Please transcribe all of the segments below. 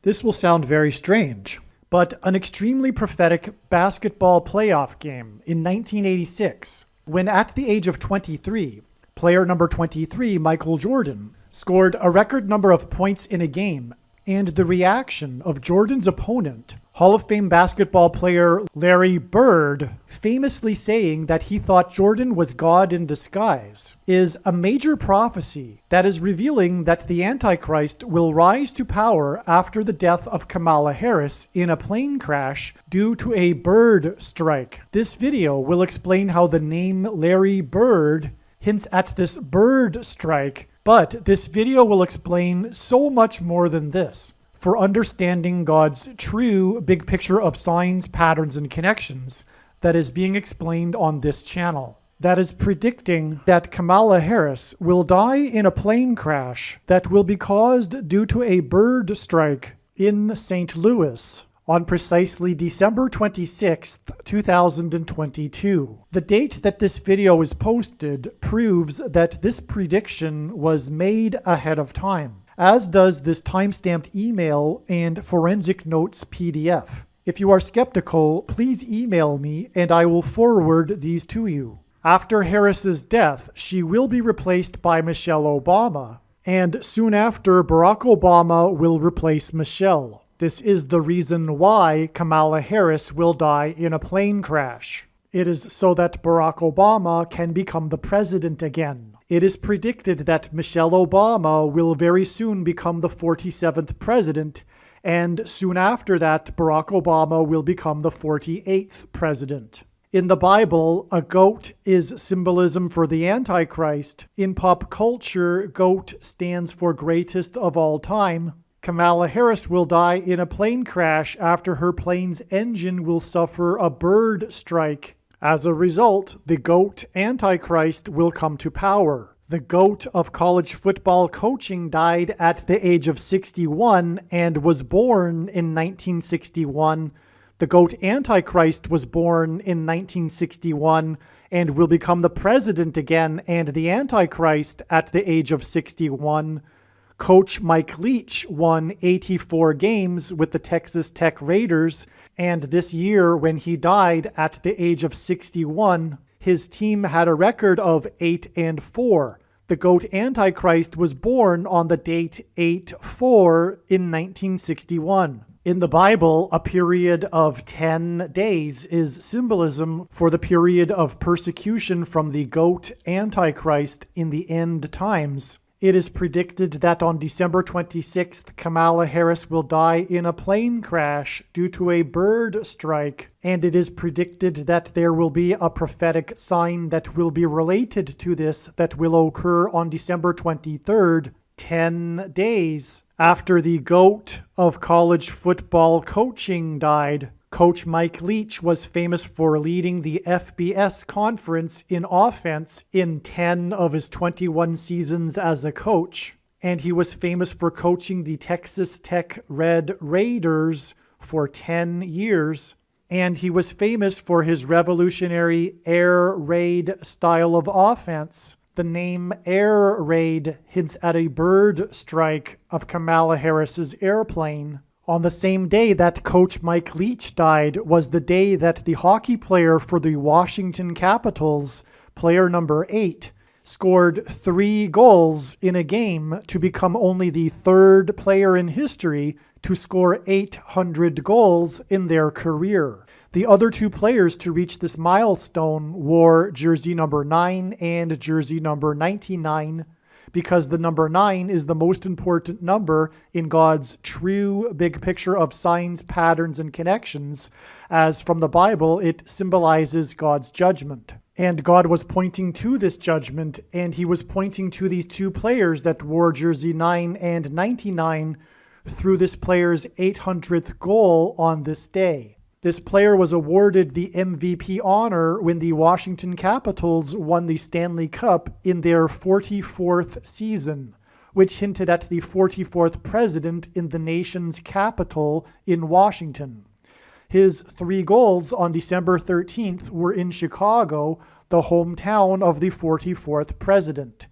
This will sound very strange, but an extremely prophetic basketball playoff game in 1986, when at the age of 23, player number 23, Michael Jordan, scored a record number of points in a game, and the reaction of Jordan's opponent, Hall of Fame basketball player Larry Bird, famously saying that he thought Jordan was God in disguise, is a major prophecy that is revealing that the Antichrist will rise to power after the death of Kamala Harris in a plane crash due to a bird strike. This video will explain how the name Larry Bird hints at this bird strike, but this video will explain so much more than this. For understanding God's true big picture of signs, patterns, and connections that is being explained on this channel, that is predicting that Kamala Harris will die in a plane crash that will be caused due to a bird strike in St. Louis on precisely December 26th, 2022. The date that this video is posted proves that this prediction was made ahead of time, as does this timestamped email and forensic notes PDF. If you are skeptical, please email me and I will forward these to you. After Harris's death, she will be replaced by Michelle Obama, and soon after, Barack Obama will replace Michelle. This is the reason why Kamala Harris will die in a plane crash. It is so that Barack Obama can become the president again. It is predicted that Michelle Obama will very soon become the 47th president, and soon after that, Barack Obama will become the 48th president. In the Bible, a goat is symbolism for the Antichrist. In pop culture, goat stands for greatest of all time. Kamala Harris will die in a plane crash after her plane's engine will suffer a bird strike. As a result, the GOAT Antichrist will come to power. The GOAT of college football coaching died at the age of 61 and was born in 1961. The GOAT Antichrist was born in 1961 and will become the president again and the Antichrist at the age of 61. Coach Mike Leach won 84 games with the Texas Tech Raiders, and this year when he died at the age of 61, his team had a record of 8-4. The GOAT Antichrist was born on the date 8-4 in 1961. In the Bible, a period of 10 days is symbolism for the period of persecution from the GOAT Antichrist in the end times. It is predicted that on December 26th, Kamala Harris will die in a plane crash due to a bird strike, and it is predicted that there will be a prophetic sign that will be related to this that will occur on December 23rd, 10 days after the GOAT of college football coaching died. Coach Mike Leach was famous for leading the FBS conference in offense in 10 of his 21 seasons as a coach, and he was famous for coaching the Texas Tech Red Raiders for 10 years, and he was famous for his revolutionary air raid style of offense. The name Air Raid hints at a bird strike of Kamala Harris's airplane. On the same day that Coach Mike Leach died was the day that the hockey player for the Washington Capitals, player number 8, scored 3 goals in a game to become only the third player in history to score 800 goals in their career. The other 2 players to reach this milestone wore jersey number 9 and jersey number 99, because the number 9 is the most important number in God's true big picture of signs, patterns, and connections, as from the Bible it symbolizes God's judgment. And God was pointing to this judgment, and he was pointing to these 2 players that wore jersey 9 and 99 through this player's 800th goal on this day. This player was awarded the MVP honor when the Washington Capitals won the Stanley Cup in their 44th season, which hinted at the 44th president in the nation's capital in Washington. His 3 goals on December 13th were in Chicago, the hometown of the 44th president.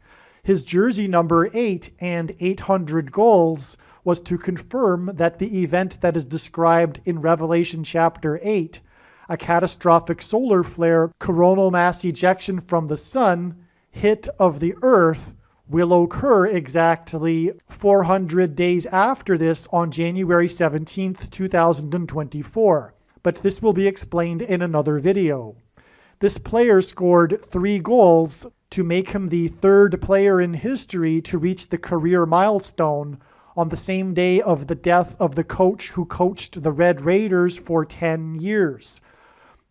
His jersey number 8 and 800 goals was to confirm that the event that is described in Revelation chapter 8, a catastrophic solar flare, coronal mass ejection from the sun, hit of the earth, will occur exactly 400 days after this on January 17th, 2024. But this will be explained in another video. This player scored 3 goals to make him the 3rd player in history to reach the career milestone on the same day of the death of the coach who coached the Red Raiders for 10 years.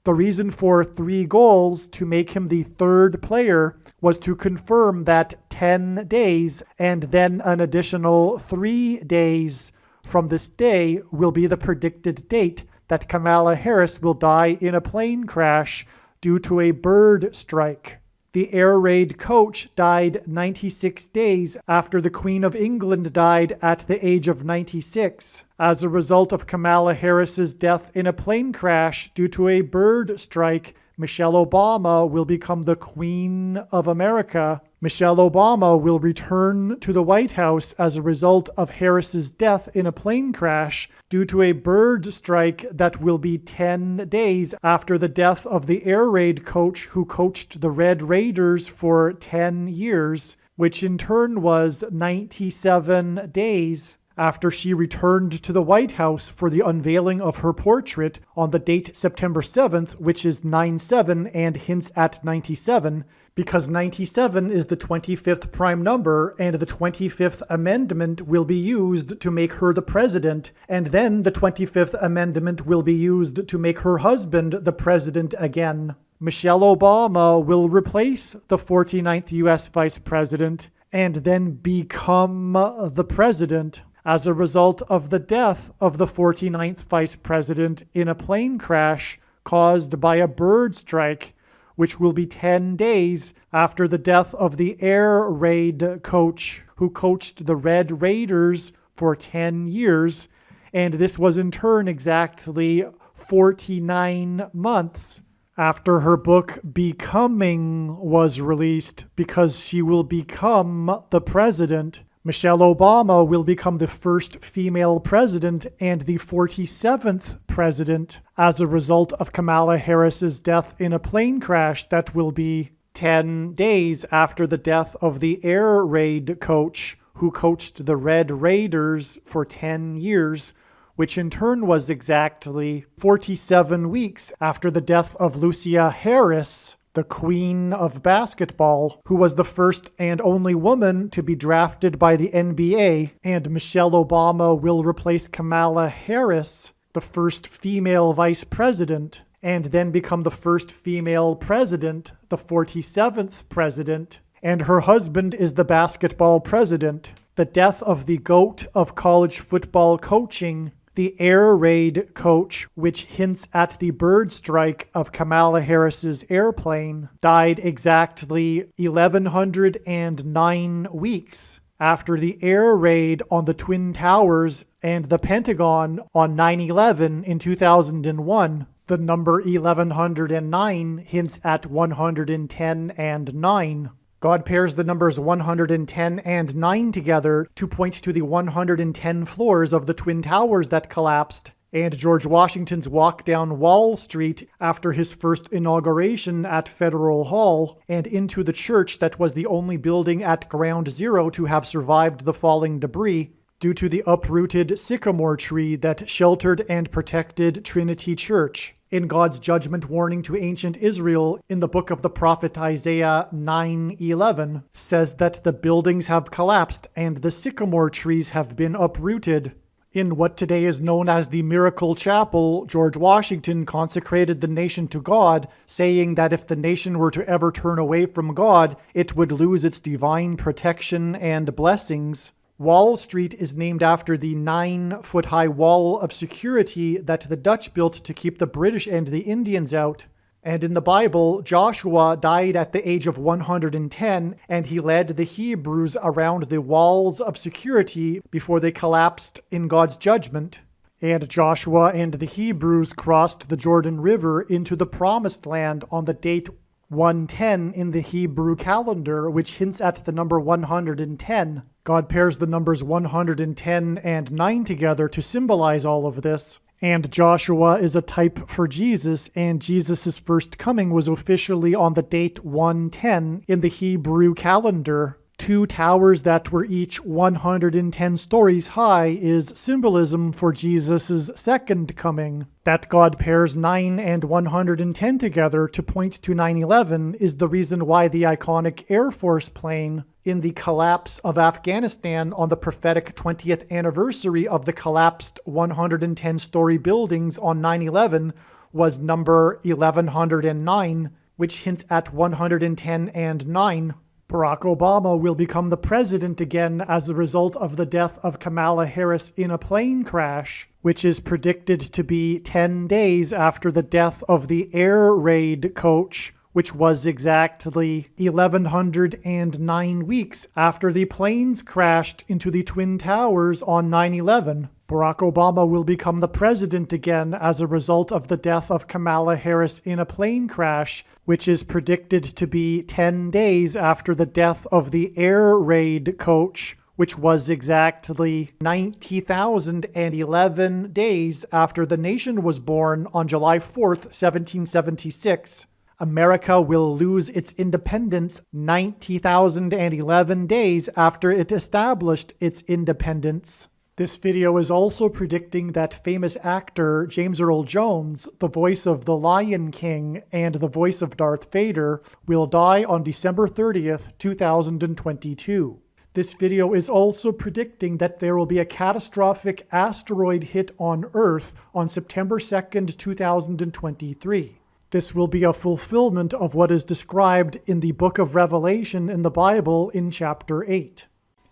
The reason for 3 goals to make him the 3rd player was to confirm that 10 days and then an additional 3 days from this day will be the predicted date that Kamala Harris will die in a plane crash due to a bird strike. The air raid coach died 96 days after the Queen of England died at the age of 96 as a result of Kamala Harris's death in a plane crash due to a bird strike. Michelle Obama will become the Queen of America. Michelle Obama will return to the White House as a result of Harris's death in a plane crash due to a bird strike that will be 10 days after the death of the air raid coach who coached the Red Raiders for 10 years, which in turn was 97 days after she returned to the White House for the unveiling of her portrait on the date September 7th, which is 9/7 and hints at 97, because 97 is the 25th prime number, and the 25th Amendment will be used to make her the president, and then the 25th Amendment will be used to make her husband the president again. Michelle Obama will replace the 49th U.S. Vice President and then become the president as a result of the death of the 49th Vice President in a plane crash caused by a bird strike, which will be 10 days after the death of the air raid coach who coached the Red Raiders for 10 years, and this was in turn exactly 49 months after her book Becoming was released, because she will become the president. Michelle Obama will become the first female president and the 47th president as a result of Kamala Harris's death in a plane crash that will be 10 days after the death of the air raid coach who coached the Red Raiders for 10 years, which in turn was exactly 47 weeks after the death of Lucia Harris, the Queen of Basketball, who was the first and only woman to be drafted by the NBA, and Michelle Obama will replace Kamala Harris, the first female vice president, and then become the first female president, the 47th president, and her husband is the basketball president. The death of the GOAT of college football coaching, the air raid coach, which hints at the bird strike of Kamala Harris's airplane, died exactly 1,109 weeks after the air raid on the Twin Towers and the Pentagon on 9/11 in 2001. The number 1109 hints at 110 and 9. God pairs the numbers 110 and 9 together to point to the 110 floors of the Twin Towers that collapsed, and George Washington's walk down Wall Street after his first inauguration at Federal Hall, and into the church that was the only building at Ground Zero to have survived the falling debris due to the uprooted sycamore tree that sheltered and protected Trinity Church. In God's judgment warning to ancient Israel in the book of the prophet Isaiah 9:11 says that the buildings have collapsed and the sycamore trees have been uprooted. In what today is known as the Miracle Chapel, George Washington consecrated the nation to God, saying that if the nation were to ever turn away from God, it would lose its divine protection and blessings. Wall Street is named after the 9-foot-high wall of security that the Dutch built to keep the British and the Indians out. And in the Bible, Joshua died at the age of 110, and he led the Hebrews around the walls of security before they collapsed in God's judgment. And Joshua and the Hebrews crossed the Jordan River into the Promised Land on the date 110 in the Hebrew calendar, which hints at the number 110. God pairs the numbers 110 and 9 together to symbolize all of this. And Joshua is a type for Jesus, and Jesus' first coming was officially on the date 110 in the Hebrew calendar. 2 towers that were each 110 stories high is symbolism for Jesus' second coming. That God pairs 9 and 110 together to point to 9/11 is the reason why the iconic Air Force plane in the collapse of Afghanistan on the prophetic 20th anniversary of the collapsed 110-story buildings on 9/11 was number 1109, which hints at 110 and 9. Barack Obama will become the president again as a result of the death of Kamala Harris in a plane crash, which is predicted to be 10 days after the death of the air raid coach, which was exactly 1,109 weeks after the planes crashed into the Twin Towers on 9/11. Barack Obama will become the president again as a result of the death of Kamala Harris in a plane crash, which is predicted to be 10 days after the death of the air raid coach, which was exactly 90,011 days after the nation was born on July 4th, 1776. America will lose its independence 90,011 days after it established its independence. This video is also predicting that famous actor James Earl Jones, the voice of the Lion King and the voice of Darth Vader, will die on December 30th, 2022. This video is also predicting that there will be a catastrophic asteroid hit on Earth on September 2nd, 2023. This will be a fulfillment of what is described in the book of Revelation in the Bible in chapter 8.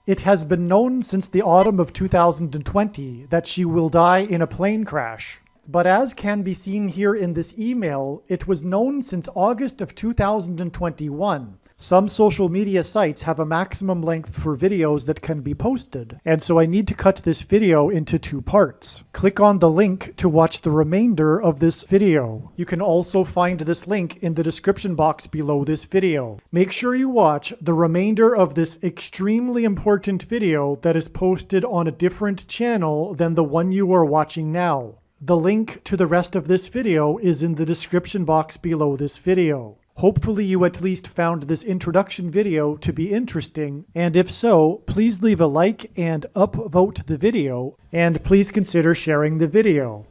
It has been known since the autumn of 2020 that she will die in a plane crash. But as can be seen here in this email, it was known since August of 2021. Some social media sites have a maximum length for videos that can be posted, and so I need to cut this video into 2 parts. Click on the link to watch the remainder of this video. You can also find this link in the description box below this video. Make sure you watch the remainder of this extremely important video that is posted on a different channel than the one you are watching now. The link to the rest of this video is in the description box below this video. Hopefully you at least found this introduction video to be interesting, and if so, please leave a like and upvote the video, and please consider sharing the video.